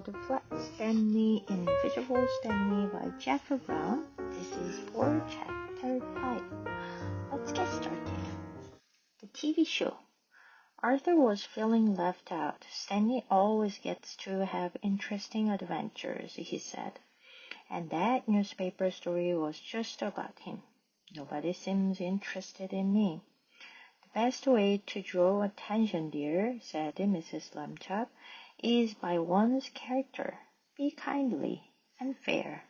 called Flat Stanley Invisible Stanley by Jeffrey Brown. This is for chapter 5. Let's get started. The TV show. Arthur was feeling left out. Stanley always gets to have interesting adventures, he said. And that newspaper story was just about him. Nobody seems interested in me. The best way to draw attention, dear, said Mrs. Lambchop, is by one's character. Be kindly and fair.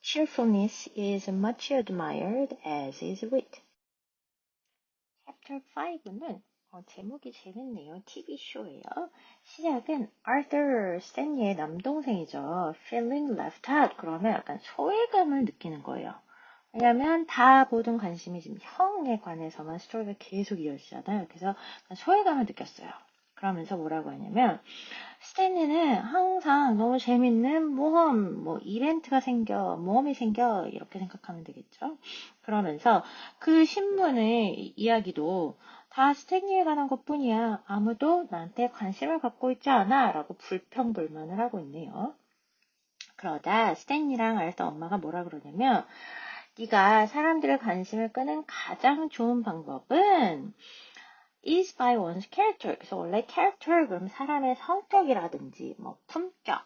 Cheerfulness is much admired, as is wit. Chapter 5는 제목이 재밌네요. TV쇼예요. 시작은 Arthur Stanley의 남동생이죠. Feeling left out. 그러면 약간 소외감을 느끼는 거예요. 왜냐면 다 모든 관심이 지금 형에 관해서만 스토리가 계속 이어지잖아요. 그래서 소외감을 느꼈어요. 그러면서 뭐라고 하냐면 스탠리는 항상 너무 재밌는 모험, 이벤트가 생겨, 모험이 생겨 이렇게 생각하면 되겠죠. 그러면서 그 신문의 이야기도 다 스탠리에 관한 것뿐이야. 아무도 나한테 관심을 갖고 있지 않아 라고 불평불만을 하고 있네요. 그러다 스탠리랑 알았던 엄마가 뭐라 그러냐면 네가 사람들의 관심을 끄는 가장 좋은 방법은 is by one's character. 그래서 원래 character 그럼 사람의 성격이라든지 품격,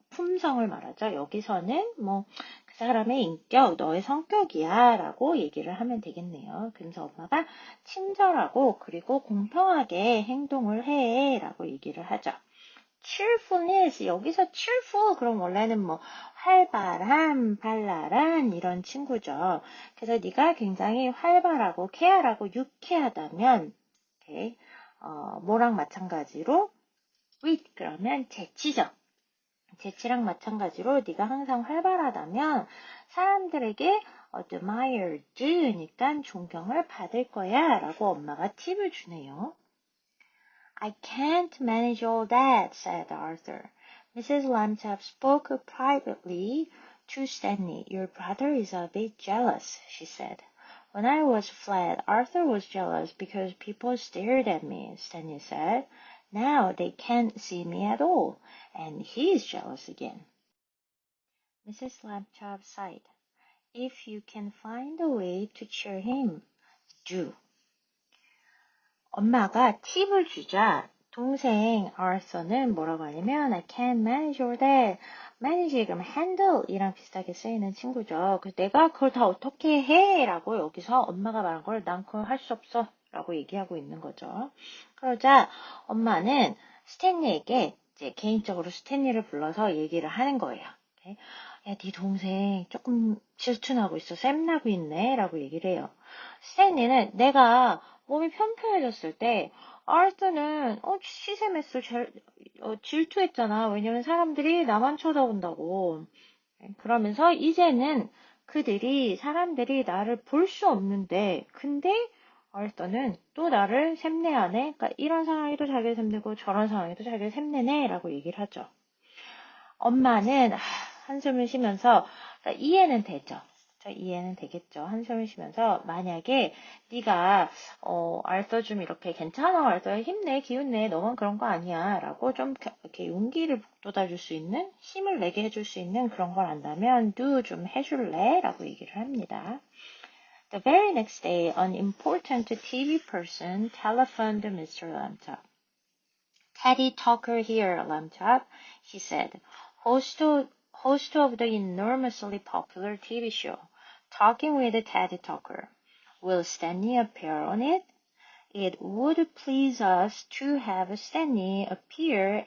품성을 말하죠. 여기서는 그 사람의 인격, 너의 성격이야 라고 얘기를 하면 되겠네요. 그래서 엄마가 친절하고 그리고 공평하게 행동을 해 라고 얘기를 하죠. cheerfulness, 여기서 cheerful, 그럼 원래는 활발한, 발랄한 이런 친구죠. 그래서 네가 굉장히 활발하고 쾌활하고 유쾌하다면 오케이. 뭐랑 마찬가지로 wit, 그러면 재치죠. 재치랑 마찬가지로 네가 항상 활발하다면 사람들에게 admired니까 존경을 받을 거야 라고 엄마가 팁을 주네요. I can't manage all that, said Arthur. Mrs. Lambchop spoke privately to Stanley. Your brother is a bit jealous, she said. When I was flat, Arthur was jealous because people stared at me, Stanley said. Now they can't see me at all, and he is jealous again. Mrs. Lambchop sighed. If you can find a way to cheer him, do. 엄마가 팁을 주자 동생 Arthur는 뭐라고 하냐면 I can't manage all that. manage 그럼 handle 이랑 비슷하게 쓰이는 친구죠. 그래서 내가 그걸 다 어떻게 해? 라고 여기서 엄마가 말한 걸 난 그걸 할 수 없어 라고 얘기하고 있는 거죠. 그러자 엄마는 스탠리에게 이제 개인적으로 스탠리를 불러서 얘기를 하는 거예요. 야, 네 동생 조금 질투나고 있어. 샘나고 있네 라고 얘기를 해요. 스탠리는 내가 몸이 편편해졌을 때 아르트는 시샘했어. 질투했잖아. 왜냐면 사람들이 나만 쳐다본다고. 그러면서 이제는 사람들이 나를 볼 수 없는데 근데 아르트는 또 나를 샘내하네. 그러니까 이런 상황에도 자기를 샘내고 저런 상황에도 자기를 샘내네 라고 얘기를 하죠. 엄마는 한숨을 쉬면서 그러니까 이해는 되죠. 이해는 되겠죠. 한숨을 쉬면서 만약에 네가 알더 좀 이렇게 괜찮아, 알더 힘내, 기운내, 너만 그런 거 아니야 라고 좀 이렇게 용기를 북돋아줄 수 있는, 힘을 내게 해줄 수 있는 그런 걸 안다면 do 좀 해줄래? 라고 얘기를 합니다. The very next day, an important TV person telephoned Mr. Lambchop. Teddy Tucker here, Lambchop, he said, host of the enormously popular TV show. Talking with Teddy Tucker. Will Stanley appear on it? It would please us to have Stanley appear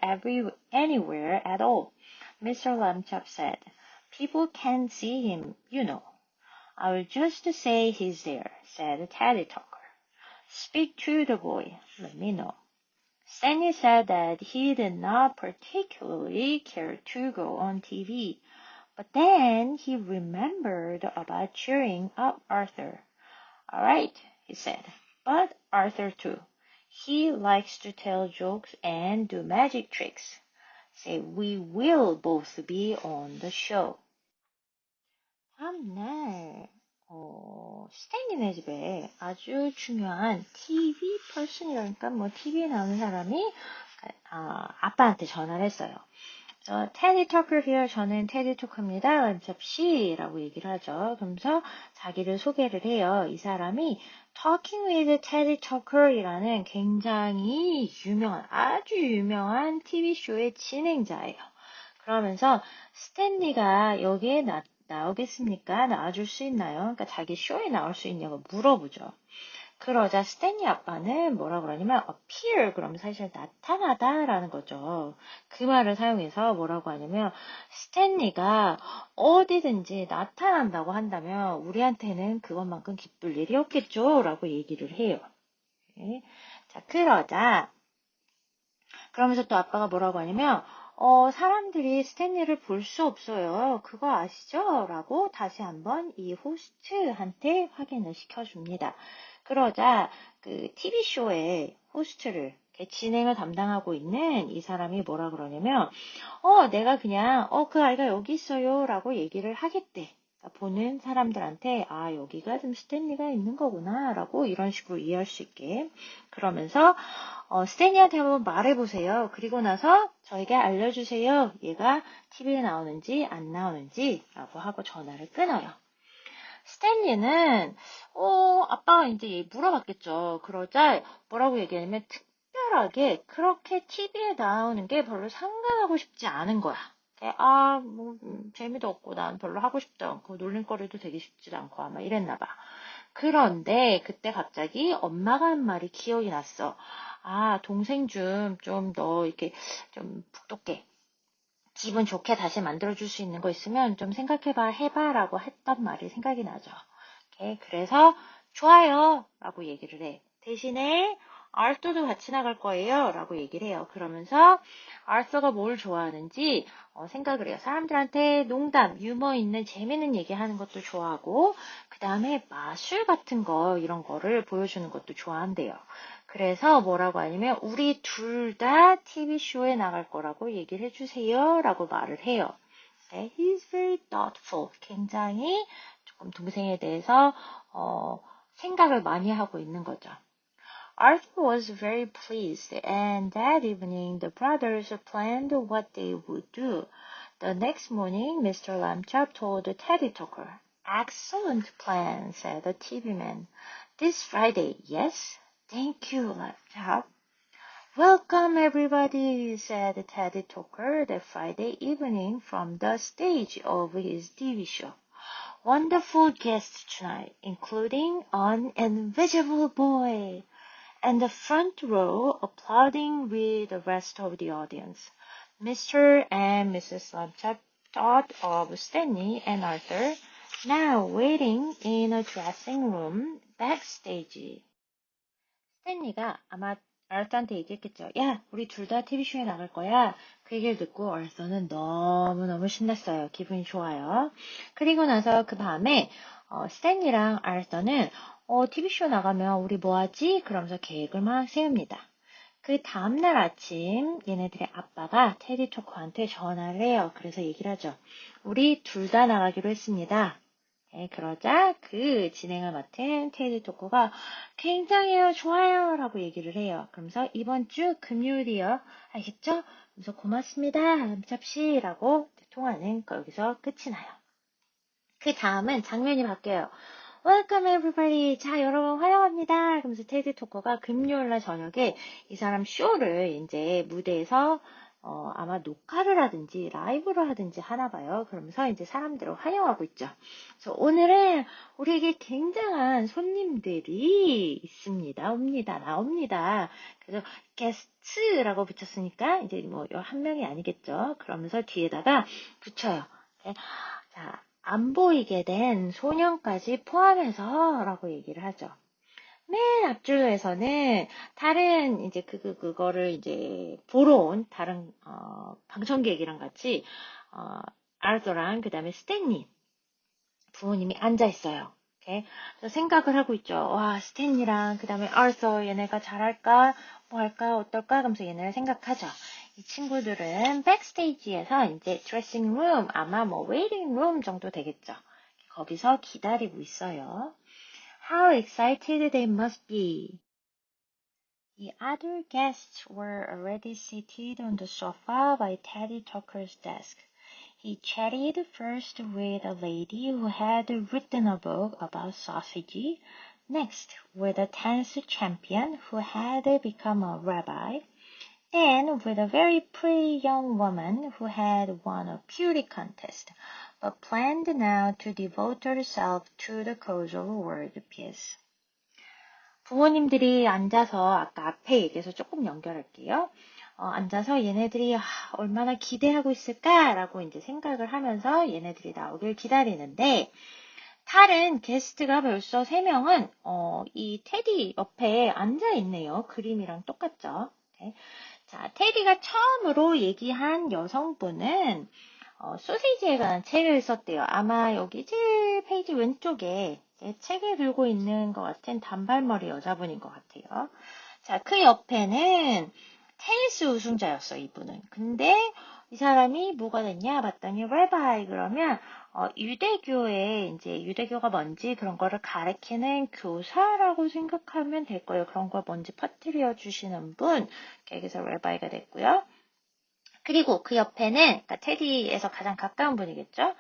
anywhere at all, Mr. Lambchop said. People can't see him, you know. I'll just say he's there, said Teddy Tucker. Speak to the boy. Let me know. Stanley said that he did not particularly care to go on TV. But then he remembered about cheering up Arthur. All right, he said, but Arthur too. He likes to tell jokes and do magic tricks. Say we will both be on the show. 다음날 스탠리네 집에 아주 중요한 TV person이라니까 TV에 나오는 사람이 아빠한테 전화를 했어요. Teddy Talker here. 저는 테디 토커입니다. 접시라고 얘기를 하죠. 그러면서 자기를 소개를 해요. 이 사람이 Talking with Teddy Talker이라는 굉장히 아주 유명한 TV쇼의 진행자예요. 그러면서 스탠리가 여기에 나오겠습니까? 나와줄 수 있나요? 그러니까 자기 쇼에 나올 수 있냐고 물어보죠. 그러자 스탠리 아빠는 뭐라 그러냐면 appear 그러면 사실 나타나다라는 거죠. 그 말을 사용해서 뭐라고 하냐면 스탠리가 어디든지 나타난다고 한다면 우리한테는 그것만큼 기쁠 일이 없겠죠 라고 얘기를 해요. 네. 자, 그러면서 또 아빠가 뭐라고 하냐면 사람들이 스탠리를 볼 수 없어요. 그거 아시죠? 라고 다시 한번 이 호스트한테 확인을 시켜줍니다. 그러자 그 TV쇼의 호스트를 진행을 담당하고 있는 이 사람이 뭐라 그러냐면 내가 그냥 그 아이가 여기 있어요 라고 얘기를 하겠대. 그러니까 보는 사람들한테 여기가 좀 스탠리가 있는 거구나 라고 이런 식으로 이해할 수 있게 그러면서 스탠리한테 한번 말해보세요. 그리고 나서 저에게 알려주세요. 얘가 TV에 나오는지 안 나오는지 라고 하고 전화를 끊어요. 스탠리는 아빠가 이제 물어봤겠죠. 그러자 뭐라고 얘기하냐면 특별하게 그렇게 TV에 나오는 게 별로 상관하고 싶지 않은 거야. 재미도 없고 난 별로 하고 싶지 않고 놀림거리도 되게 쉽지 않고 아마 이랬나 봐. 그런데 그때 갑자기 엄마가 한 말이 기억이 났어. 동생 좀 너 이렇게 좀 북돋게 기분 좋게 다시 만들어줄 수 있는 거 있으면 좀 해봐 라고 했던 말이 생각이 나죠. 그래서 좋아요 라고 얘기를 해. 대신에 아르토도 같이 나갈 거예요 라고 얘기를 해요. 그러면서 아르토가 뭘 좋아하는지 생각을 해요. 사람들한테 농담, 유머 있는 재미있는 얘기하는 것도 좋아하고 그 다음에 마술 같은 거 이런 거를 보여주는 것도 좋아한대요. 그래서 뭐라고 하냐면 우리 둘 다 TV쇼에 나갈 거라고 얘기를 해주세요 라고 말을 해요. He's very thoughtful. 굉장히 조금 동생에 대해서 생각을 많이 하고 있는 거죠. Arthur was very pleased, and that evening the brothers planned what they would do. The next morning, Mr. Lambchop told Teddy Tucker. Excellent plan, said the TV man. This Friday, yes? Thank you, Lambchop. Welcome, everybody, said Teddy Tucker that Friday evening from the stage of his TV show. Wonderful guests tonight, including an invisible boy. And the front row applauding with the rest of the audience. Mr. and Mrs. Lambchop thought of Stanley and Arthur, now waiting in a dressing room backstage. 스탠리가 아마 아르서한테 얘기했겠죠. 야, 우리 둘 다 TV쇼에 나갈 거야. 그 얘기를 듣고 아르서는 너무너무 신났어요. 기분이 좋아요. 그리고 나서 그 밤에 스탠리랑 아르서는 TV쇼 나가면 우리 뭐 하지? 그러면서 계획을 막 세웁니다. 그 다음날 아침 얘네들의 아빠가 테디 토커한테 전화를 해요. 그래서 얘기를 하죠. 우리 둘 다 나가기로 했습니다. 그러자 그 진행을 맡은 테디 토커가 굉장해요, 좋아요 라고 얘기를 해요. 그러면서 이번 주 금요일이요. 알겠죠? 그래서 고맙습니다. 잡시 라고 통화는 여기서 끝이 나요. 그 다음은 장면이 바뀌어요. Welcome everybody. 자, 여러분 환영합니다. 그러면서 테디 토커가 금요일날 저녁에 이 사람 쇼를 이제 무대에서 아마 녹화를 하든지 라이브를 하든지 하나 봐요. 그러면서 이제 사람들을 환영하고 있죠. 그래서 오늘은 우리에게 굉장한 손님들이 있습니다. 나옵니다. 그래서 게스트라고 붙였으니까 이제 뭐 한 명이 아니겠죠. 그러면서 뒤에다가 붙여요. 자, 안 보이게 된 소년까지 포함해서 라고 얘기를 하죠. 맨 앞줄에서는 다른 이제 그거를 이제 보러 온 다른 방청객이랑 같이 아르더랑 그 다음에 스탠리 부모님이 앉아 있어요. 그래서 생각을 하고 있죠. 와, 스탠리랑 그 다음에 아르서 얘네가 잘할까 뭐 할까 어떨까 하면서 얘네를 생각하죠. 이 친구들은 백스테이지에서 이제 드레싱 룸 아마 뭐 웨이팅 룸 정도 되겠죠. 거기서 기다리고 있어요. How excited they must be. The other guests were already seated on the sofa by Teddy Tucker's desk. He chatted first with a lady who had written a book about sausage, next with a tennis champion who had become a rabbi, then with a very pretty young woman who had won a beauty contest, but planned now to devote herself to the cause of world peace. 부모님들이 앉아서 아까 앞에 얘기해서 조금 연결할게요. 앉아서 얘네들이 얼마나 기대하고 있을까라고 이제 생각을 하면서 얘네들이 나오길 기다리는데 다른 게스트가 벌써 3명은 이 테디 옆에 앉아 있네요. 그림이랑 똑같죠. 네. 자, 테디가 처음으로 얘기한 여성분은 소시지에 관한 책을 썼대요. 아마 여기 7페이지 왼쪽에 책을 들고 있는 것 같은 단발머리 여자분인 것 같아요. 자, 그 옆에는 테니스 우승자였어, 이분은. 근데 이 사람이 뭐가 됐냐 봤더니 레바이 그러면 유대교에 이제 유대교가 뭔지 그런 거를 가르치는 교사라고 생각하면 될 거예요. 그런 거 뭔지 퍼뜨려 주시는 분. 여기서 레바이가 됐고요. 그리고 그 옆에는 그러니까 테디에서 가장 가까운 분이겠죠.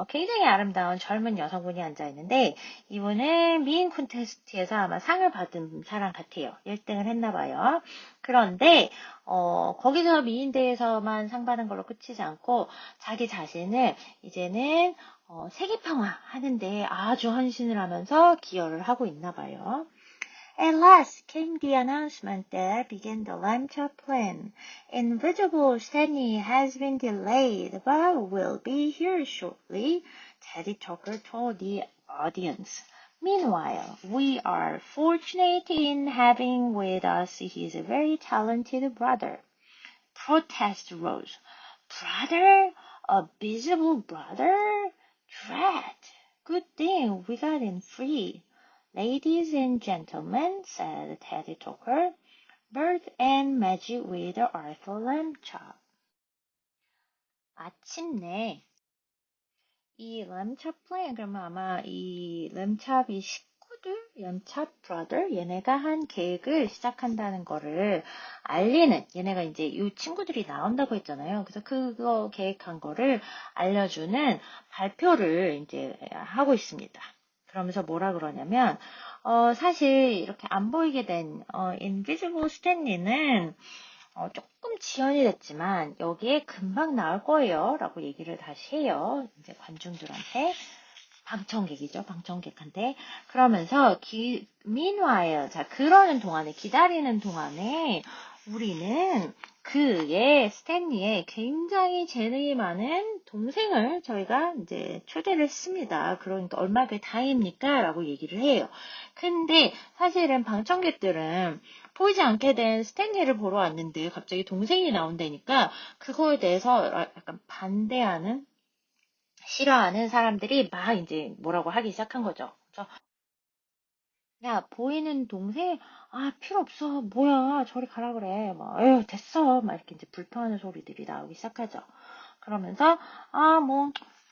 굉장히 아름다운 젊은 여성분이 앉아있는데 이분은 미인 콘테스트에서 아마 상을 받은 사람 같아요. 1등을 했나 봐요. 그런데 거기서 미인대에서만 상 받은 걸로 끝이지 않고 자기 자신을 이제는 세계평화 하는데 아주 헌신을 하면서 기여를 하고 있나 봐요. At last came the announcement that began the Lamcha plan. Invisible Stanley has been delayed, but will be here shortly, Teddy Tucker told the audience. Meanwhile, we are fortunate in having with us his very talented brother. Protest rose. Brother? A visible brother? Drat! Good thing we got in free. Ladies and gentlemen, said Teddy Tucker, Bert and Magic with Arthur Lamchop. 마침내 이 램찹 플랜 그러면 아마 이 램찹이 식구들, 램찹 브라더 얘네가 한 계획을 시작한다는 거를 알리는 얘네가 이제 이 친구들이 나온다고 했잖아요. 그래서 그거 계획한 거를 알려주는 발표를 이제 하고 있습니다. 그러면서 뭐라 그러냐면 사실 이렇게 안 보이게 된 Invisible Stanley는 조금 지연이 됐지만 여기에 금방 나올 거예요 라고 얘기를 다시 해요. 이제 관중들한테 방청객이죠. 방청객한테 그러면서 meanwhile 자 그러는 동안에 기다리는 동안에 우리는 그의 스탠리의 굉장히 재능이 많은 동생을 저희가 이제 초대를 했습니다. 그러니까 얼마 그게 다입니까? 라고 얘기를 해요. 근데 사실은 방청객들은 보이지 않게 된 스탠리를 보러 왔는데 갑자기 동생이 나온다니까 그거에 대해서 약간 반대하는 싫어하는 사람들이 막 이제 뭐라고 하기 시작한 거죠. 그래서 야, 보이는 동생? 필요 없어. 뭐야, 저리 가라 그래. 막, 에휴, 됐어. 막 이렇게 이제 불평하는 소리들이 나오기 시작하죠. 그러면서,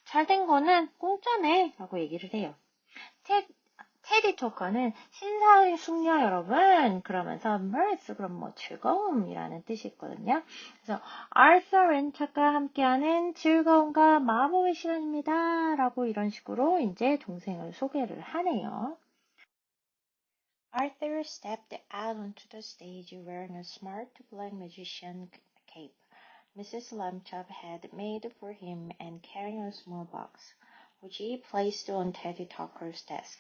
잘 된 거는 공짜네. 라고 얘기를 해요. 테디 토커는 신사숙녀 여러분 그러면서 mirth 그럼 뭐 즐거움이라는 뜻이 있거든요. 그래서 Arthur and Chuck과 함께하는 즐거움과 마법의 시간입니다. 라고 이런 식으로 이제 동생을 소개를 하네요. Arthur stepped out onto the stage wearing a smart black magician cape Mrs. Lambchop had made for him and carrying a small box, which he placed on Teddy Tucker's desk.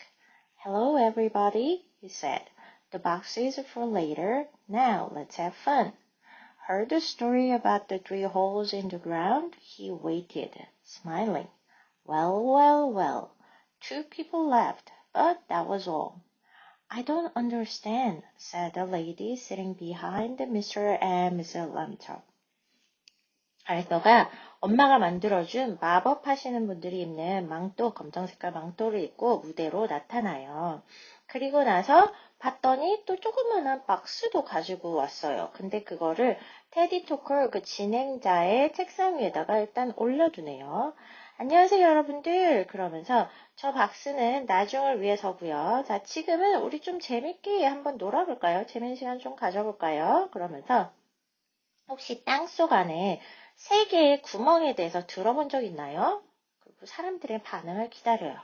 Hello, everybody, he said. The box is for later. Now, let's have fun. Heard the story about the 3 holes in the ground? He waited, smiling. Well, well, well. 2 people left, but that was all. I don't understand, said the lady sitting behind Mr. and Mrs. Lambchop. 아이서가 엄마가 만들어준 마법 하시는 분들이 입는 망토, 검정 색깔 망토를 입고 무대로 나타나요. 그리고 나서 봤더니 또 조그만한 박스도 가지고 왔어요. 근데 그거를 테디 토커 그 진행자의 책상 위에다가 일단 올려두네요. 안녕하세요, 여러분들. 그러면서 저 박스는 나중을 위해서고요. 자, 지금은 우리 좀 재밌게 한번 놀아볼까요? 재밌는 시간 좀 가져볼까요? 그러면서 혹시 땅속 안에 세 개의 구멍에 대해서 들어본 적 있나요? 그리고 사람들의 반응을 기다려요.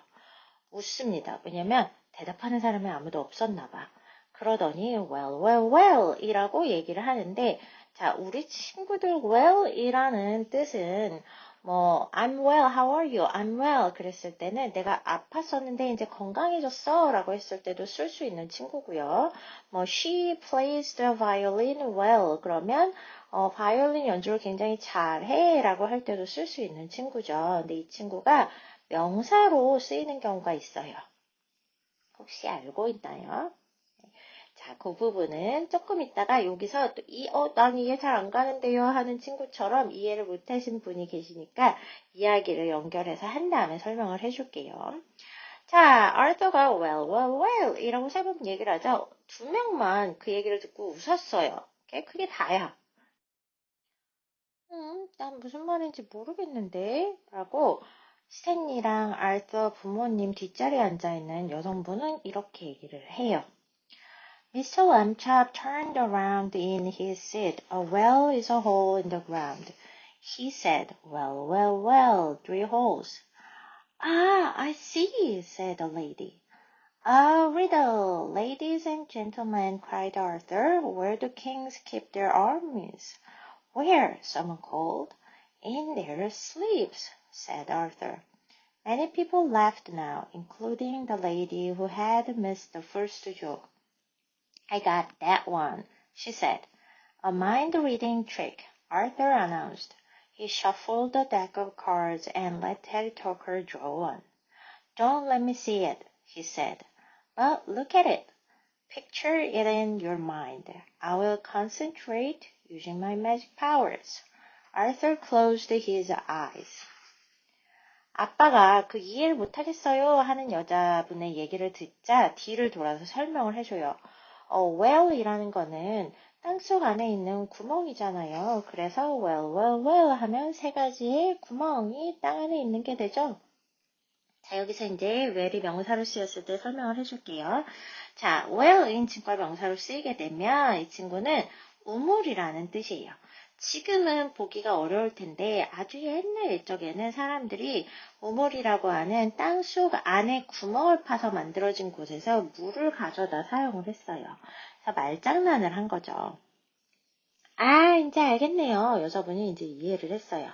웃습니다. 왜냐면 대답하는 사람이 아무도 없었나 봐. 그러더니 well 이라고 얘기를 하는데 자, 우리 친구들 well 이라는 뜻은 뭐 I'm well, how are you? I'm well 그랬을 때는 내가 아팠었는데 이제 건강해졌어 라고 했을 때도 쓸 수 있는 친구고요. 뭐 she plays the violin well 그러면 바이올린 연주를 굉장히 잘해 라고 할 때도 쓸 수 있는 친구죠. 근데 이 친구가 명사로 쓰이는 경우가 있어요. 혹시 알고 있나요? 자, 그 부분은 조금 있다가 여기서 또 난 이해 잘 안 가는데요 하는 친구처럼 이해를 못 하신 분이 계시니까 이야기를 연결해서 한 다음에 설명을 해줄게요. 자, 아르더가 well 이라고 세 번 얘기를 하죠. 두 명만 그 얘기를 듣고 웃었어요. 그게 다야. 난 무슨 말인지 모르겠는데? 라고 스탠리랑 알더 부모님 뒷자리에 앉아있는 여성분은 이렇게 얘기를 해요. Mr. Lamchop turned around in his seat. A well is a hole in the ground. He said, well, 3 holes. Ah, I see, said the lady. A riddle, ladies and gentlemen, cried Arthur. Where do kings keep their armies? Where? Someone called. In their sleeps, said Arthur. Many people laughed now, including the lady who had missed the first joke. I got that one, she said. A mind-reading trick, Arthur announced. He shuffled the deck of cards and let Teddy Tucker draw one. Don't let me see it, he said. But look at it. Picture it in your mind. I will concentrate using my magic powers. Arthur closed his eyes. 아빠가 그 이해를 못하겠어요 하는 여자분의 얘기를 듣자 뒤를 돌아서 설명을 해줘요. well이라는 거는 땅속 안에 있는 구멍이잖아요. 그래서 well 하면 세 가지의 구멍이 땅 안에 있는 게 되죠. 자, 여기서 이제 well이 명사로 쓰였을 때 설명을 해줄게요. 자, well인 친구가 명사로 쓰이게 되면 이 친구는 우물이라는 뜻이에요. 지금은 보기가 어려울 텐데 아주 옛날 옛적에는 사람들이 우물이라고 하는 땅속 안에 구멍을 파서 만들어진 곳에서 물을 가져다 사용을 했어요. 그래서 말장난을 한 거죠. 아, 이제 알겠네요. 여자분이 이제 이해를 했어요.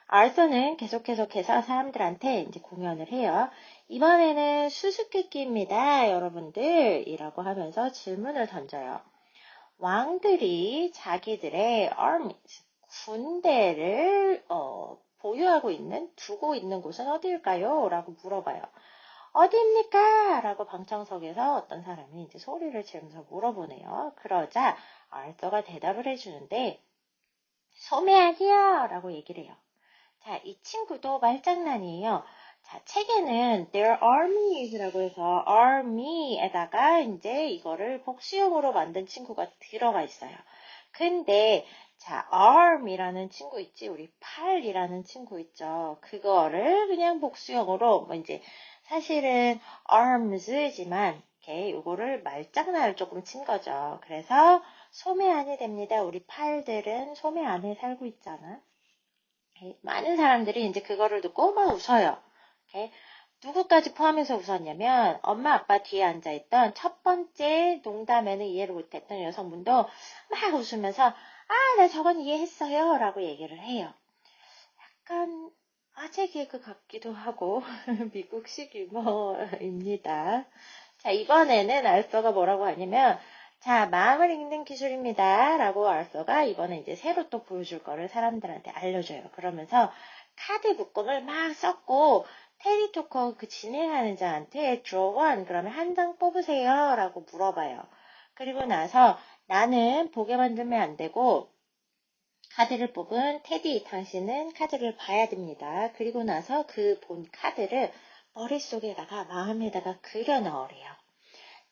알서는 계속해서 사람들한테 이제 공연을 해요. 이번에는 수수께끼입니다, 여러분들. 이라고 하면서 질문을 던져요. 왕들이 자기들의 armies, 군대를 두고 있는 곳은 어디일까요? 라고 물어봐요. 어디입니까? 라고 방청석에서 어떤 사람이 이제 소리를 지르면서 물어보네요. 그러자 알서가 대답을 해주는데 소매 아니야! 라고 얘기를 해요. 자, 이 친구도 말장난이에요. 자, 책에는 their armies라고 해서 army에다가 이제 이거를 복수형으로 만든 친구가 들어가 있어요. 근데 자, arm이라는 친구 있지, 우리 팔이라는 친구 있죠. 그거를 그냥 복수형으로 뭐 이제 사실은 arms지만 이렇게 요거를 말장난을 조금 친 거죠. 그래서 소매 안이 됩니다. 우리 팔들은 소매 안에 살고 있잖아. 많은 사람들이 이제 그거를 듣고 막 웃어요. 누구까지 포함해서 웃었냐면 엄마 아빠 뒤에 앉아있던 첫 번째 농담에는 이해를 못했던 여성분도 막 웃으면서 나 저건 이해했어요 라고 얘기를 해요. 약간 아재 개그 같기도 하고 미국식 유머입니다. 자, 이번에는 알서가 뭐라고 하냐면 자, 마음을 읽는 기술입니다. 라고 알서가 이번에 이제 새로 또 보여줄 거를 사람들한테 알려줘요. 그러면서 카드 묶음을 막 썼고 테리 토커 그 진행하는 자한테 draw one 그러면 한 장 뽑으세요. 라고 물어봐요. 그리고 나서 나는 보게 만들면 안 되고 카드를 뽑은 테디 당신은 카드를 봐야 됩니다. 그리고 나서 그 본 카드를 머릿속에다가 마음에다가 그려 넣으래요.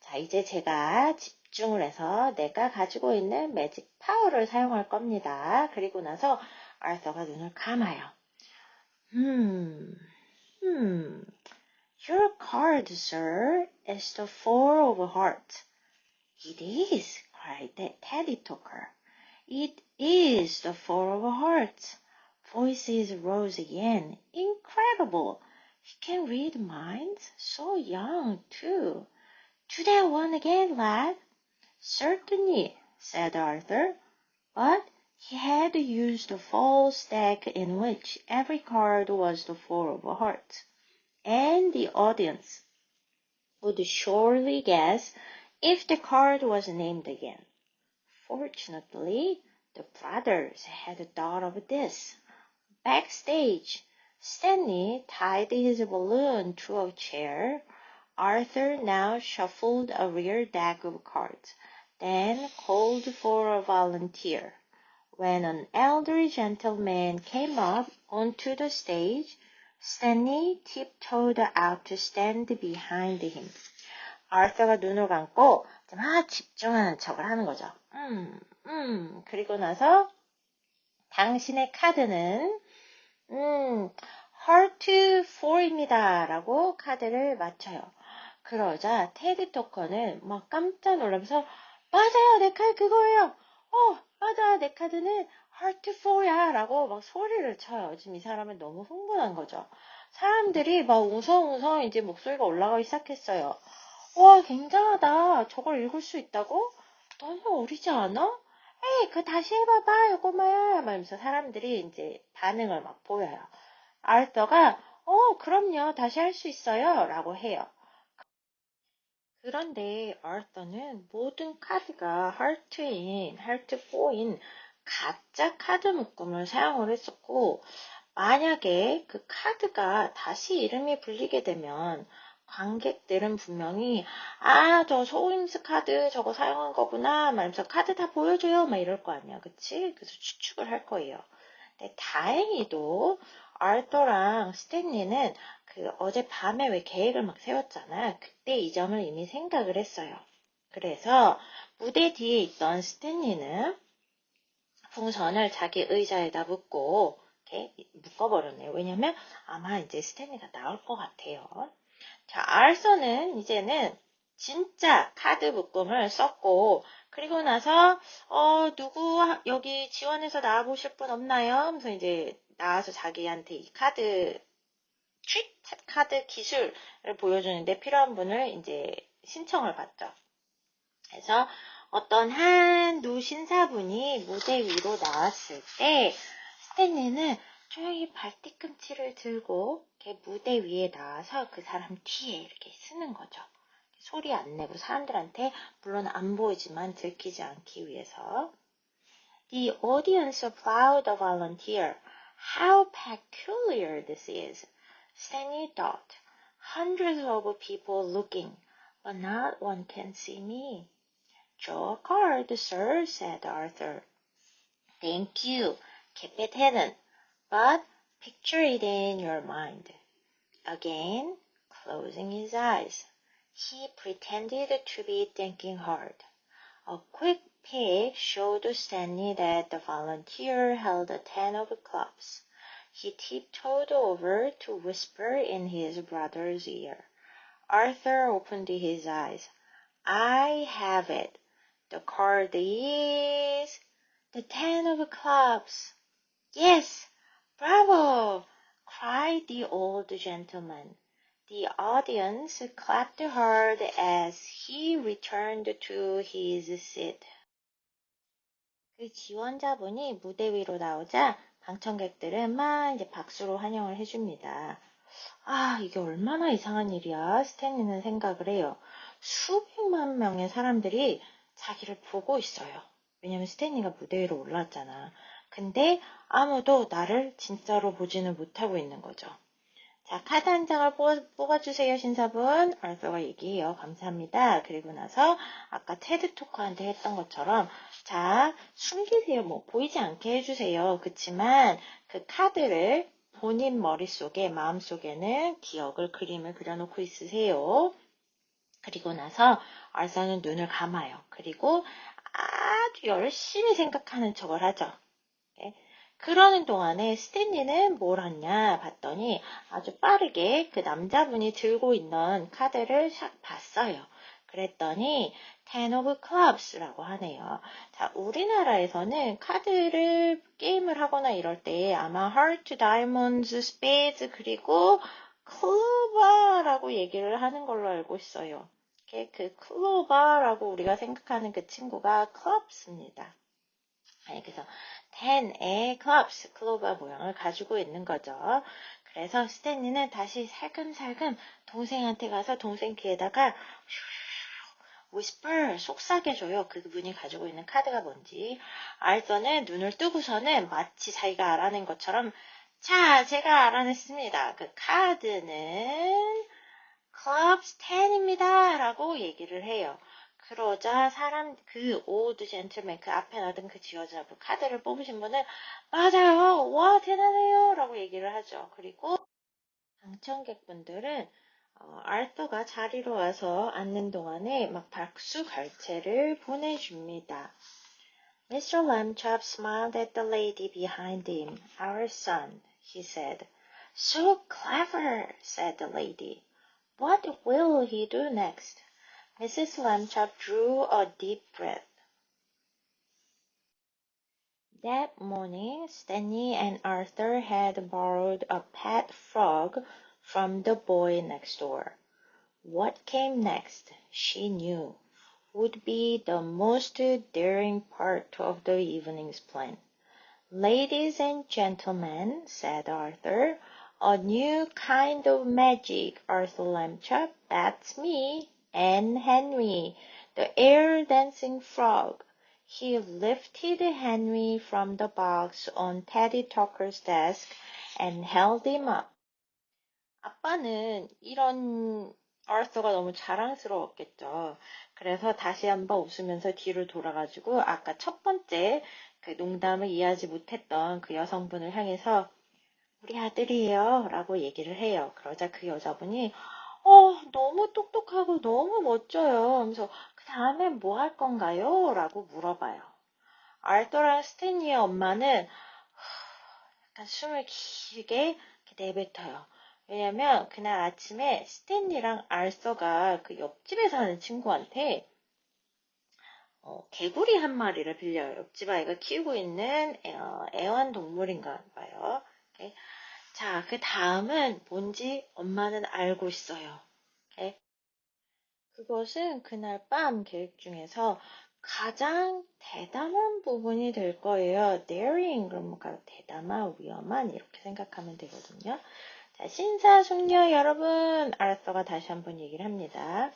자, 이제 제가 집중을 해서 내가 가지고 있는 매직 파워를 사용할 겁니다. 그리고 나서 아서가 눈을 감아요. Hmm, hmm. Your card, sir, is the four of hearts. It is, cried Teddy Talker. It is the four of hearts. Voices rose again. Incredible! He can read minds? So young, too. Do that one again, lad. Certainly, said Arthur, but he had used a false deck in which every card was the four of hearts, and the audience would surely guess if the card was named again. Fortunately, the brothers had thought of this. Backstage, Stanley tied his balloon to a chair. Arthur now shuffled a rear deck of cards, then called for a volunteer. When an elderly gentleman came up onto the stage, Stanley tiptoed out to stand behind him. 아르서가 눈을 감고 막 집중하는 척을 하는 거죠. 그리고 나서 당신의 카드는 Heart 4입니다. 라고 카드를 맞춰요. 그러자 테디 토커는 막 깜짝 놀라면서 맞아요, 내 카드 그거예요. 맞아, 내 카드는 Heart 4야. 라고 막 소리를 쳐요. 지금 이 사람은 너무 흥분한 거죠. 사람들이 막 웅성웅성 이제 목소리가 올라가기 시작했어요. 와, 굉장하다. 저걸 읽을 수 있다고? 너무 어리지 않아? 에이, 그거 다시 해봐봐, 요거마야. 말면서 사람들이 이제 반응을 막 보여요. 아르서가, 그럼요, 다시 할 수 있어요. 라고 해요. 그런데 아르서는 모든 카드가 하트 4인 가짜 카드 묶음을 사용을 했었고, 만약에 그 카드가 다시 이름이 불리게 되면 관객들은 분명히 저 소임스 카드 저거 사용한 거구나 말면서 카드 다 보여줘요 막 이럴 거 아니야, 그치? 그래서 추측을 할 거예요. 근데 다행히도 아르더랑 스탠리는 그 어제 밤에 왜 계획을 막 세웠잖아. 그때 이 점을 이미 생각을 했어요. 그래서 무대 뒤에 있던 스탠리는 풍선을 자기 의자에다 묶고 이렇게 묶어버렸네요. 왜냐면 아마 이제 스탠리가 나올 것 같아요. 자, 알서는 이제는 진짜 카드 묶음을 썼고, 그리고 나서 누구 여기 지원해서 나와보실 분 없나요? 하면서 이제 나와서 자기한테 이 카드 카드 기술을 보여주는데 필요한 분을 이제 신청을 받죠. 그래서 어떤 한 노신사분이 무대 위로 나왔을 때 스탠리는 조용히 발뒤꿈치를 들고 이렇게 무대 위에 나와서 그 사람 뒤에 이렇게 쓰는 거죠. 소리 안 내고 사람들한테 물론 안 보이지만 들키지 않기 위해서. The audience applauded the volunteer. How peculiar this is, Stanley thought. Hundreds of people looking, but not one can see me. Draw a card, sir, said Arthur. Thank you. Keep it hidden, but picture it in your mind. Again, closing his eyes, he pretended to be thinking hard. A quick peek showed Stanley that the volunteer held a 10 of clubs. He tiptoed over to whisper in his brother's ear. Arthur opened his eyes. I have it. The card is the 10 of clubs. Yes, bravo! cried the old gentleman. The audience clapped hard as he returned to his seat. 그 지원자분이 무대 위로 나오자 방청객들은 막 이제 박수로 환영을 해줍니다. 이게 얼마나 이상한 일이야, 스탠리는 생각을 해요. 수백만 명의 사람들이 자기를 보고 있어요. 왜냐면 스탠리가 무대 위로 올라왔잖아. 근데 아무도 나를 진짜로 보지는 못하고 있는 거죠. 자, 카드 한 장을 뽑아주세요, 신사분. 알서가 얘기해요. 감사합니다. 그리고 나서 아까 테드 토커한테 했던 것처럼 자, 숨기세요. 뭐 보이지 않게 해주세요. 그치만 그 카드를 본인 머릿속에, 마음속에는 기억을, 그림을 그려놓고 있으세요. 그리고 나서 알서는 눈을 감아요. 그리고 아주 열심히 생각하는 척을 하죠. 그러는 동안에 스탠리는 뭘 하냐 봤더니 아주 빠르게 그 남자분이 들고 있는 카드를 샥 봤어요. 그랬더니 Ten of Clubs라고 하네요. 자, 우리나라에서는 카드를 게임을 하거나 이럴 때 아마 Heart, Diamonds, Spades 그리고 클로바라고 얘기를 하는 걸로 알고 있어요. 그 클로바라고 우리가 생각하는 그 친구가 clubs입니다. 그래서 10의 clubs, 클로바 모양을 가지고 있는 거죠. 그래서 스탠리는 다시 살금살금 동생한테 가서 동생 귀에다가 whisper, 속삭여줘요. 그분이 가지고 있는 카드가 뭔지. 알서는 눈을 뜨고서는 마치 자기가 알아낸 것처럼 자, 제가 알아냈습니다. 그 카드는 clubs 10입니다. 라고 얘기를 해요. 그러자 그 오드 젠틀맨, 그 앞에 놔둔 그 지어자분, 카드를 뽑으신 분은 맞아요. 와, 대단해요. 라고 얘기를 하죠. 그리고 당첨객분들은 알서가 자리로 와서 앉는 동안에 막 박수 갈채를 보내줍니다. Mr. Lambchop smiled at the lady behind him. Our son, he said. So clever, said the lady. What will he do next? Mrs. Lambchop drew a deep breath. That morning, Stanley and Arthur had borrowed a pet frog from the boy next door. What came next, she knew, would be the most daring part of the evening's plan. Ladies and gentlemen, said Arthur, a new kind of magic, Arthur Lambchop, that's me, and Henry, the air-dancing frog. He lifted Henry from the box on Teddy Tucker's desk and held him up. 아빠는 이런 아서가 너무 자랑스러웠겠죠. 그래서 다시 한번 웃으면서 뒤를 돌아가지고 아까 첫 번째 그 농담을 이해하지 못했던 그 여성분을 향해서 우리 아들이에요 라고 얘기를 해요. 그러자 그 여자분이 너무 똑똑하고 너무 멋져요. 하면서 그 다음에 뭐 할 건가요? 라고 물어봐요. 알더랑 스탠리의 엄마는 약간 숨을 길게 내뱉어요. 왜냐면 그날 아침에 스탠리랑 알서가 그 옆집에 사는 친구한테 개구리 한 마리를 빌려요. 옆집 아이가 키우고 있는 애완동물인가 봐요. 오케이. 자, 그 다음은 뭔지 엄마는 알고 있어요. 오케이. 그것은 그날 밤 계획 중에서 가장 대담한 부분이 될 거예요. daring, 그럼 대담한, 위험한 이렇게 생각하면 되거든요. 자, 신사숙녀 여러분, 아서가 다시 한번 얘기를 합니다.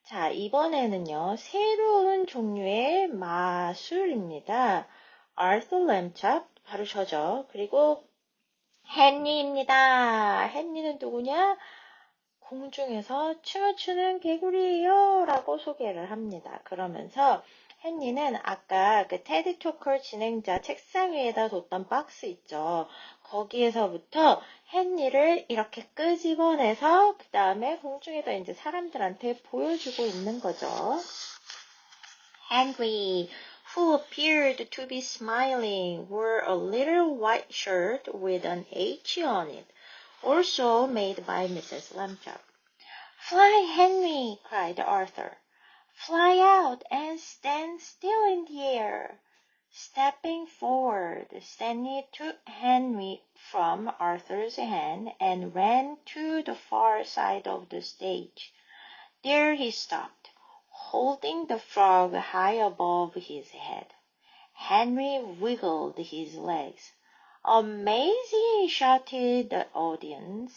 자, 이번에는요, 새로운 종류의 마술입니다. Arthur Lamchop, 바로 저죠. 그리고 헨리입니다. 헨리는 누구냐? 공중에서 춤을 추는 개구리예요. 라고 소개를 합니다. 그러면서 헨리는 아까 그 테디 토커 진행자 책상 위에다 뒀던 박스 있죠. 거기에서부터 헨리를 이렇게 끄집어내서 그 다음에 공중에다 이제 사람들한테 보여주고 있는 거죠. Henry, who appeared to be smiling, wore a little white shirt with an H on it, also made by Mrs. Lambchop. Fly, Henry, cried Arthur. Fly out and stand still in the air. Stepping forward, Stanley took Henry from Arthur's hand and ran to the far side of the stage. There he stopped, holding the frog high above his head. Henry wiggled his legs. Amazing, shouted the audience.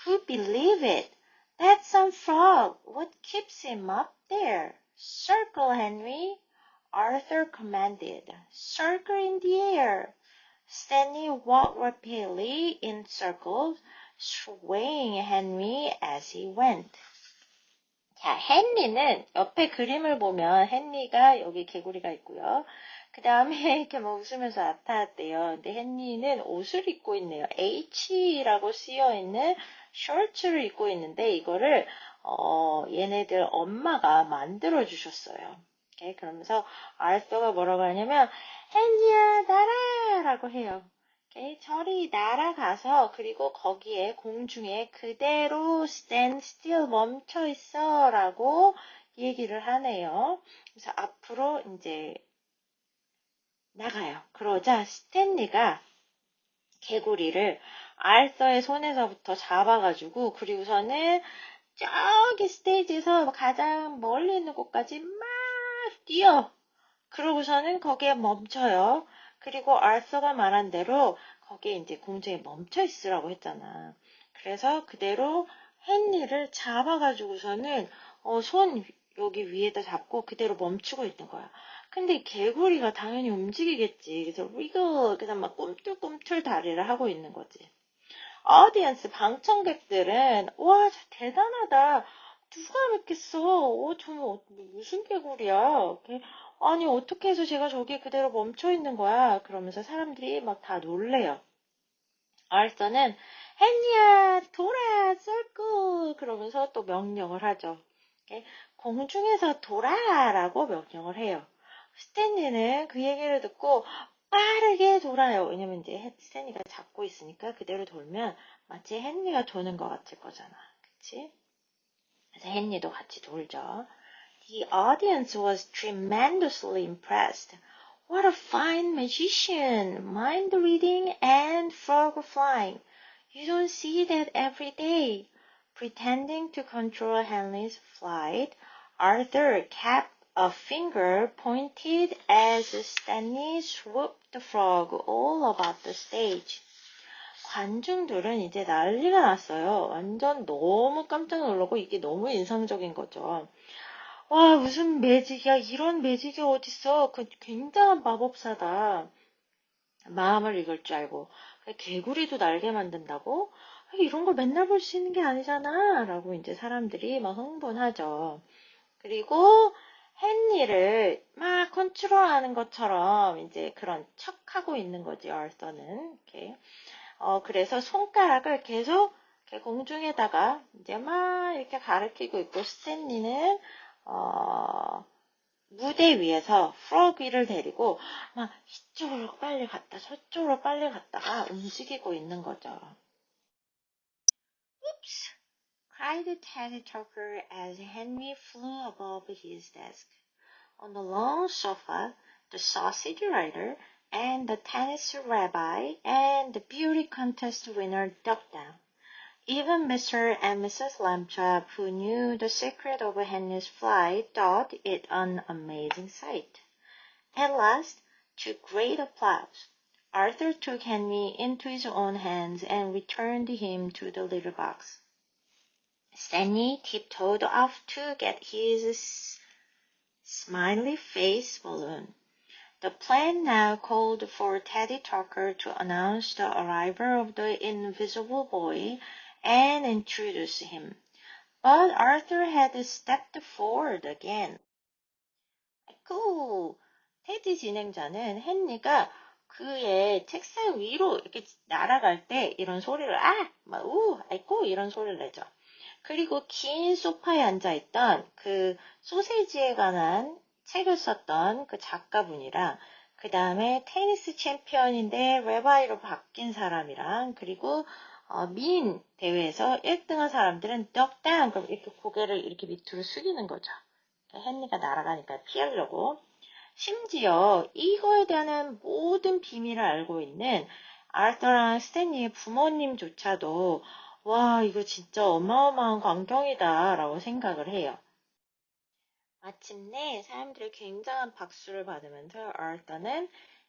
Who'd believe it? That's some frog. What keeps him up there? Circle, Henry, Arthur commanded. Circle in the air. Stanley walked rapidly in circles, swaying Henry as he went. 자, 헨리는 옆에 그림을 보면 헨리가 여기 개구리가 있고요. 그 다음에 이렇게 뭐 웃으면서 나타났대요. 근데 헨리는 옷을 입고 있네요. H라고 쓰여있는 셔츠를 입고 있는데 이거를 얘네들 엄마가 만들어 주셨어요. 오케이, 그러면서 아르서가 뭐라고 하냐면 헨리야 날아 라고 해요. 오케이, 저리 날아가서 그리고 거기에 공중에 그대로 stand still 멈춰 있어 라고 얘기를 하네요. 그래서 앞으로 이제 나가요. 그러자 스탠리가 개구리를 알서의 손에서부터 잡아가지고 그리고서는 저기 스테이지에서 가장 멀리 있는 곳까지 막 뛰어. 그러고서는 거기에 멈춰요. 그리고 알서가 말한 대로 거기에 이제 공중에 멈춰 있으라고 했잖아. 그래서 그대로 헨리를 잡아가지고서는 손 여기 위에다 잡고 그대로 멈추고 있는 거야. 근데 개구리가 당연히 움직이겠지. 그래서 위글 그래서 막 꿈틀꿈틀 다리를 하고 있는 거지. 어디언스 방청객들은 와 대단하다. 누가 믿겠어. 정말 무슨 개구리야. 아니 어떻게 해서 제가 저기 그대로 멈춰 있는 거야. 그러면서 사람들이 막 다 놀래요. 알서는 헨리야 돌아 쏠고 그러면서 또 명령을 하죠. 공중에서 돌아라고 명령을 해요. 스탠리는 그 얘기를 듣고 빠르게 돌아요. 왜냐면 이제 스탠리가 잡고 있으니까 그대로 돌면 마치 헨리가 도는 것 같을 거잖아. 그치? 그래서 헨리도 같이 돌죠. The audience was tremendously impressed. What a fine magician! Mind reading and frog flying. You don't see that every day. Pretending to control Henley's flight, Arthur kept a finger pointed as Stanley swooped the frog all about the stage. 관중들은 이제 난리가 났어요. 완전 너무 깜짝 놀라고 이게 너무 인상적인 거죠. 와, 무슨 매직이야. 이런 매직이 어딨어. 그 굉장한 마법사다. 마음을 읽을 줄 알고. 개구리도 날개 만든다고? 이런 걸 맨날 볼 수 있는 게 아니잖아. 라고 이제 사람들이 막 흥분하죠. 그리고 헨리를 막 컨트롤하는 것처럼 이제 그런 척하고 있는 거지, 얼서는. 이렇게. 그래서 손가락을 계속 이렇게 공중에다가 이제 막 이렇게 가리키고 있고, 스탠리는, 무대 위에서 프로기를 데리고 막 이쪽으로 빨리 갔다 저쪽으로 빨리 갔다가 움직이고 있는 거죠. Oops! cried Teddy Tucker as Henry flew above his desk. On the long sofa, the sausage rider and the tennis rabbi and the beauty contest winner ducked down. Even Mr. and Mrs. Lambchop, who knew the secret of Henry's flight, thought it an amazing sight. At last, to great applause, Arthur took Henry into his own hands and returned him to the little box. Stanley tiptoed off to get his smiley face balloon. The plan now called for Teddy Tucker to announce the arrival of the invisible boy and introduce him. But Arthur had stepped forward again. 그 테디 진행자는 헨리가 그의 책상 위로 이렇게 날아갈 때 이런 소리를 막 아이고 이런 소리를 내죠. 그리고 긴 소파에 앉아있던 그 소세지에 관한 책을 썼던 그 작가분이랑 그 다음에 테니스 챔피언인데 레바이로 바뀐 사람이랑 그리고 민 대회에서 1등한 사람들은 덕당 그럼 이렇게 고개를 이렇게 밑으로 숙이는 거죠. 헨리가 날아가니까 피하려고. 심지어 이거에 대한 모든 비밀을 알고 있는 아르서랑 스탠리의 부모님조차도 와 이거 진짜 어마어마한 광경이다 라고 생각을 해요. 마침내 사람들이 굉장한 박수를 받으면서 아르서는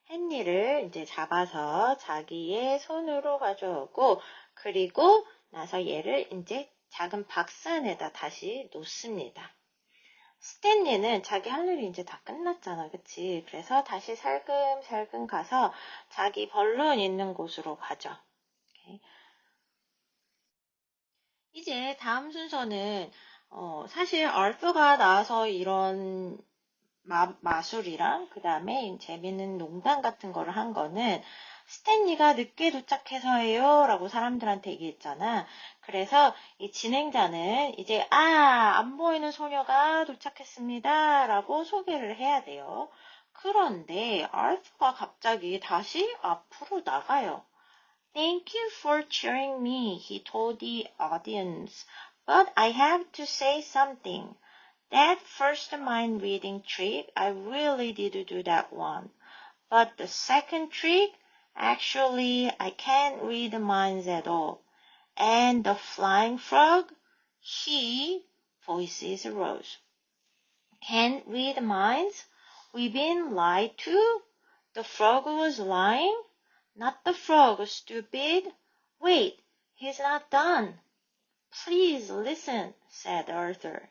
헨리를 이제 잡아서 자기의 손으로 가져오고 그리고 나서 얘를 이제 작은 박스 안에다 다시 놓습니다. 스탠리는 자기 할 일이 이제 다 끝났잖아, 그치? 그래서 다시 살금살금 가서 자기 벌룬 있는 곳으로 가죠. 오케이. 이제 다음 순서는 사실 얼프가 나와서 이런 마술이랑 그 다음에 재밌는 농담 같은 거를 한 거는 스탠리가 늦게 도착해서예요 라고 사람들한테 얘기했잖아. 그래서 이 진행자는 이제 안 보이는 소녀가 도착했습니다 라고 소개를 해야 돼요. 그런데 아르트가 갑자기 다시 앞으로 나가요. Thank you for cheering me, he told the audience. But I have to say something. That first mind reading trick, I really did do that one. But the second trick, actually, I can't read minds at all. And the flying frog, he, voices rose. Can't read minds? We've been lied to? The frog was lying? Not the frog, stupid. Wait, he's not done. Please listen, said Arthur.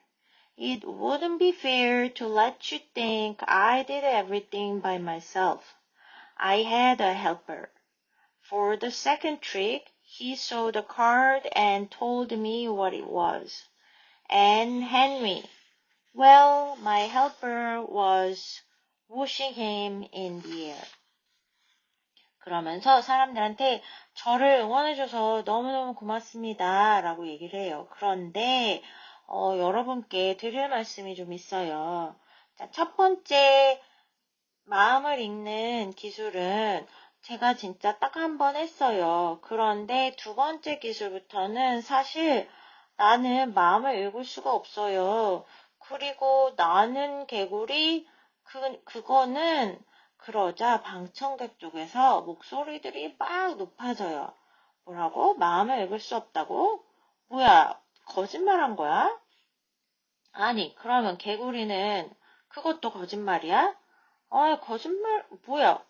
It wouldn't be fair to let you think I did everything by myself. I had a helper. For the second trick, he saw the card and told me what it was. And Henry. Well, my helper was whooshing him in the air. 그러면서 사람들한테 저를 응원해줘서 너무너무 고맙습니다 라고 얘기를 해요. 그런데 여러분께 드릴 말씀이 좀 있어요. 자, 첫 번째 마음을 읽는 기술은 제가 진짜 딱 한 번 했어요. 그런데 두 번째 기술부터는 사실 나는 마음을 읽을 수가 없어요. 그리고 나는 개구리 그거는 그러자 방청객 쪽에서 목소리들이 막 높아져요. 뭐라고? 마음을 읽을 수 없다고? 뭐야? 거짓말한 거야? 아니, 그러면 개구리는 그것도 거짓말이야? 거짓말, 뭐야?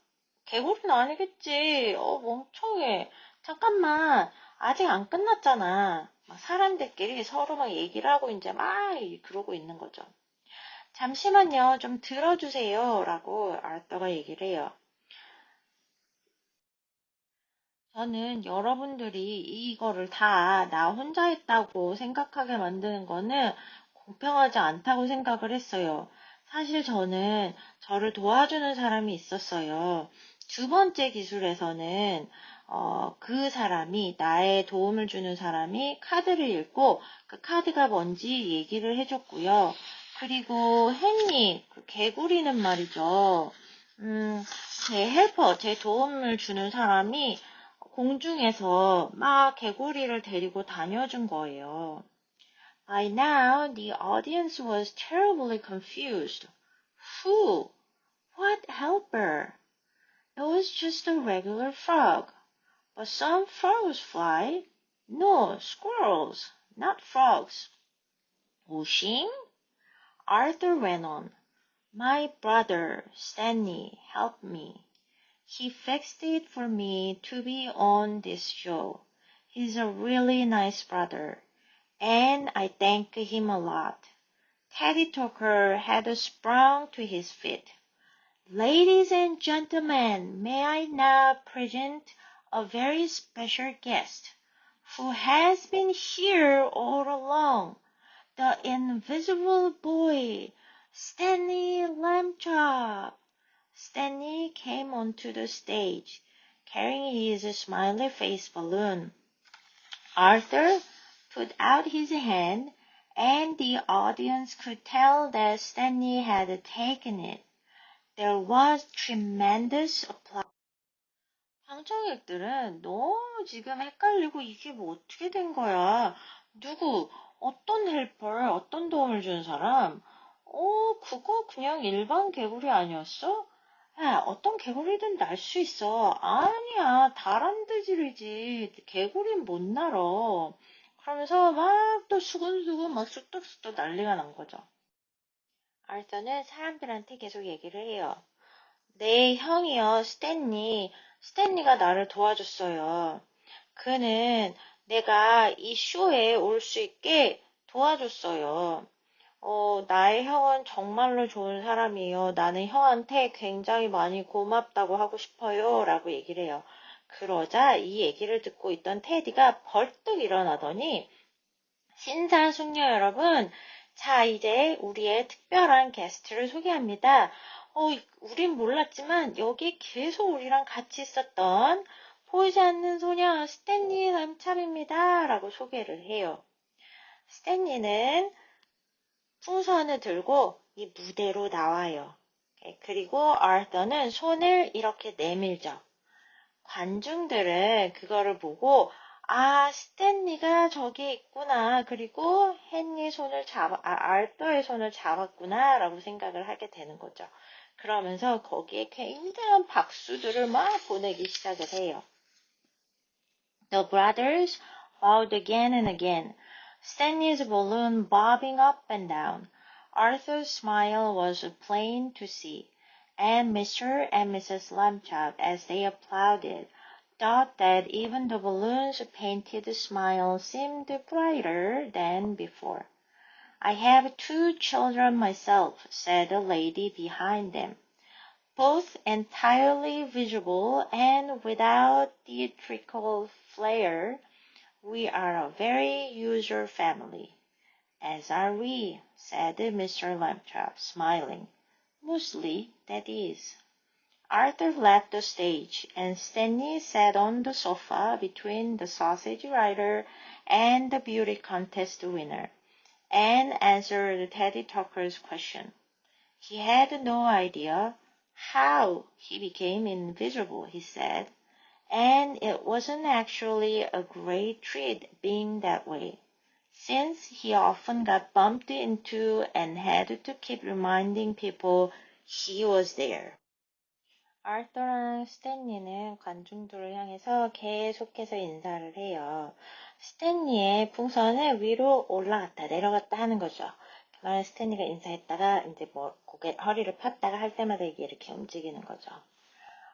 개구리는 아니겠지. 멍청해. 잠깐만, 아직 안 끝났잖아. 막 사람들끼리 서로 막 얘기를 하고 이제 막 그러고 있는 거죠. 잠시만요, 좀 들어주세요. 라고 아르터가 얘기를 해요. 저는 여러분들이 이거를 다 나 혼자 했다고 생각하게 만드는 거는 공평하지 않다고 생각을 했어요. 사실 저는 저를 도와주는 사람이 있었어요. 두 번째 기술에서는 그 사람이 나의 도움을 주는 사람이 카드를 읽고 그 카드가 뭔지 얘기를 해줬고요. 그리고 헨리, 그 개구리는 말이죠. 제 헬퍼, 제 도움을 주는 사람이 공중에서 막 개구리를 데리고 다녀준 거예요. By now, the audience was terribly confused. Who? What helper? It was just a regular frog. But some frogs fly. No, squirrels, not frogs. Whooshing? Arthur went on. My brother, Stanley, helped me. He fixed it for me to be on this show. He's a really nice brother, and I thank him a lot. Teddy Tucker had sprung to his feet. Ladies and gentlemen, may I now present a very special guest who has been here all along, the invisible boy, Stanley Lambchop. Stanley came onto the stage, carrying his smiley face balloon. Arthur put out his hand, and the audience could tell that Stanley had taken it. There was tremendous applause. 방청객들은 너무 지금 헷갈리고 이게 뭐 어떻게 된 거야? 누구? 어떤 헬퍼? 어떤 도움을 준 사람? 그거 그냥 일반 개구리 아니었어? 야, 어떤 개구리든 날 수 있어. 아니야, 다람쥐들이지. 개구리는 못 날어. 그러면서 막 또 수근수근 막 쑥덕쑥덕 난리가 난 거죠. 알서는 사람들한테 계속 얘기를 해요. 내 형이요, 스탠리가 나를 도와줬어요. 그는 내가 이 쇼에 올 수 있게 도와줬어요. 나의 형은 정말로 좋은 사람이에요. 나는 형한테 굉장히 많이 고맙다고 하고 싶어요. 라고 얘기를 해요. 그러자 이 얘기를 듣고 있던 테디가 벌떡 일어나더니 신사숙녀 여러분, 자 이제 우리의 특별한 게스트를 소개합니다. 우린 몰랐지만 여기 계속 우리랑 같이 있었던 보이지 않는 소녀 스탠리 람찹입니다. 라고 소개를 해요. 스탠리는 풍선을 들고 이 무대로 나와요. 그리고 아서는 손을 이렇게 내밀죠. 관중들은 그거를 보고 스탠리가 저기 있구나. 그리고 아서의 손을 잡았구나. 라고 생각을 하게 되는 거죠. 그러면서 거기에 굉장한 박수들을 막 보내기 시작을 해요. The brothers bowed again and again, Stanley's balloon bobbing up and down. Arthur's smile was plain to see, and Mr. and Mrs. Lambchop, as they applauded, thought that even the balloon's painted smile seemed brighter than before. I have 2 children myself, said the lady behind them, both entirely visible and without theatrical flair. We are a very usual family. As are we, said Mr. Lambchop, smiling. Mostly, that is. Arthur left the stage, and Stanley sat on the sofa between the sausage rider and the beauty contest winner, and answered Teddy Tucker's question. He had no idea how he became invisible, he said, and it wasn't actually a great treat being that way, since he often got bumped into and had to keep reminding people he was there. 아르더랑 스탠리는 관중들을 향해서 계속해서 인사를 해요. 스탠리의 풍선은 위로 올라갔다 내려갔다 하는 거죠. 그 말은 스탠리가 인사했다가 이제 허리를 폈다가 할 때마다 이게 이렇게 움직이는 거죠.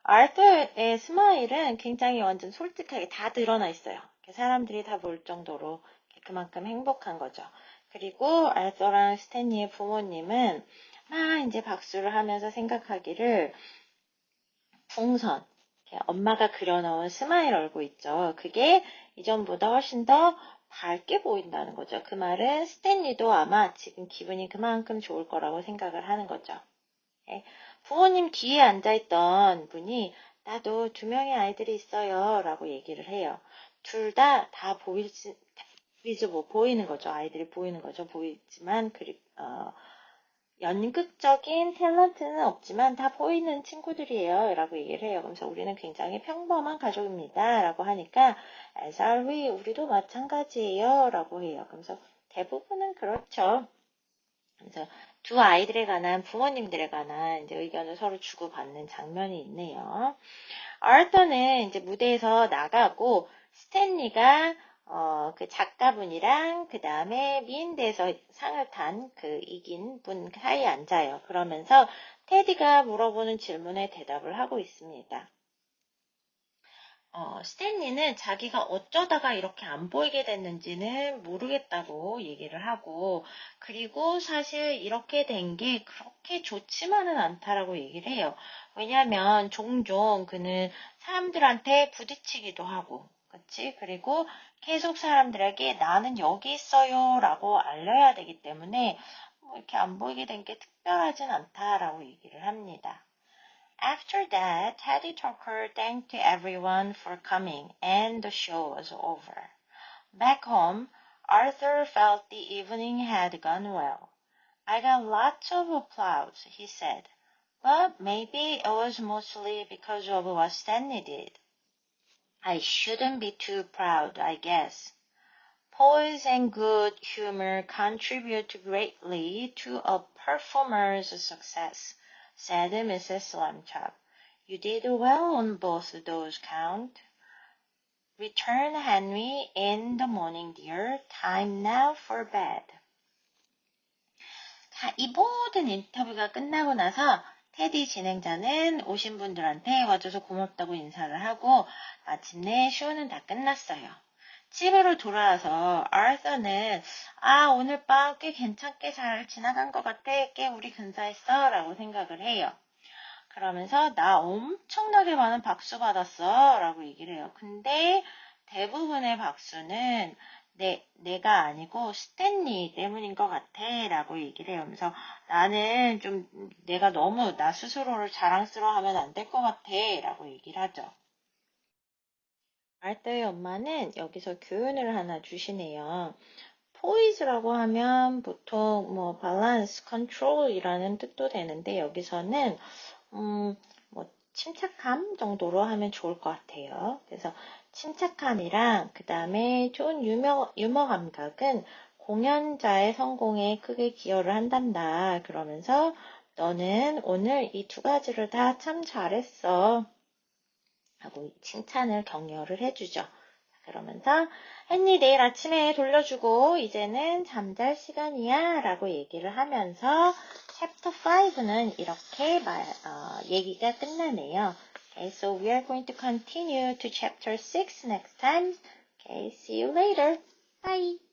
아르더의 스마일은 굉장히 완전 솔직하게 다 드러나 있어요. 사람들이 다 볼 정도로 그만큼 행복한 거죠. 그리고 아르더랑 스탠리의 부모님은 막 이제 박수를 하면서 생각하기를 풍선, 엄마가 그려놓은 스마일 얼굴 있죠. 그게 이전보다 훨씬 더 밝게 보인다는 거죠. 그 말은 스탠리도 아마 지금 기분이 그만큼 좋을 거라고 생각을 하는 거죠. 부모님 뒤에 앉아있던 분이 나도 2명의 아이들이 있어요 라고 얘기를 해요. 둘 다 보이는 거죠. 아이들이 보이는 거죠. 보이지만 연극적인 탤런트는 없지만 다 보이는 친구들이에요 라고 얘기를 해요. 그래서 우리는 굉장히 평범한 가족입니다 라고 하니까 as are we, 우리도 마찬가지예요 라고 해요. 그래서 대부분은 그렇죠. 그래서 2 아이들에 관한 부모님들에 관한 이제 의견을 서로 주고받는 장면이 있네요. 아르터는 이제 무대에서 나가고 스탠리가 그 작가분이랑 그 다음에 미인대에서 상을 탄 이긴 분 사이에 앉아요. 그러면서 테디가 물어보는 질문에 대답을 하고 있습니다. 스탠리는 자기가 어쩌다가 이렇게 안 보이게 됐는지는 모르겠다고 얘기를 하고, 그리고 사실 이렇게 된 게 그렇게 좋지만은 않다라고 얘기를 해요. 왜냐하면 종종 그는 사람들한테 부딪히기도 하고, 그치? 그리고 계속 사람들에게 나는 여기 있어요 라고 알려야 되기 때문에 이렇게 안 보이게 된 게 특별하진 않다라고 얘기를 합니다. After that, Teddy Tucker thanked everyone for coming, and the show was over. Back home, Arthur felt the evening had gone well. I got lots of applause, he said, but maybe it was mostly because of what Stanley did. I shouldn't be too proud, I guess. Poise and good humor contribute greatly to a performer's success, said Mrs. Lambchop. You did well on both those counts. Return Henry in the morning, dear. Time now for bed. 이 모든 인터뷰가 끝나고 나서 테디 진행자는 오신 분들한테 와줘서 고맙다고 인사를 하고 마침내 쇼는 다 끝났어요. 집으로 돌아와서 아서는 오늘 밤 꽤 괜찮게 잘 지나간 것 같아. 꽤 우리 근사했어 라고 생각을 해요. 그러면서 나 엄청나게 많은 박수 받았어 라고 얘기를 해요. 근데 대부분의 박수는 내가 아니고 스탠리 때문인 것 같아 라고 얘기를 해요. 그래서 나는 좀 내가 너무 나 스스로를 자랑스러워하면 안 될 것 같아 라고 얘기를 하죠. 알더의 엄마는 여기서 교훈을 하나 주시네요. 포이즈라고 하면 보통 뭐 밸런스, 컨트롤이라는 뜻도 되는데 여기서는 뭐 침착함 정도로 하면 좋을 것 같아요. 그래서 침착함이랑 그 다음에 좋은 유머 감각은 공연자의 성공에 크게 기여를 한단다. 그러면서 너는 오늘 이 두 가지를 다 참 잘했어. 하고 칭찬을 격려를 해주죠. 그러면서 헨리 내일 아침에 돌려주고 이제는 잠잘 시간이야 라고 얘기를 하면서 챕터 5는 이렇게 얘기가 끝나네요. Okay, so we are going to continue to chapter 6 next time. Okay, see you later. Bye.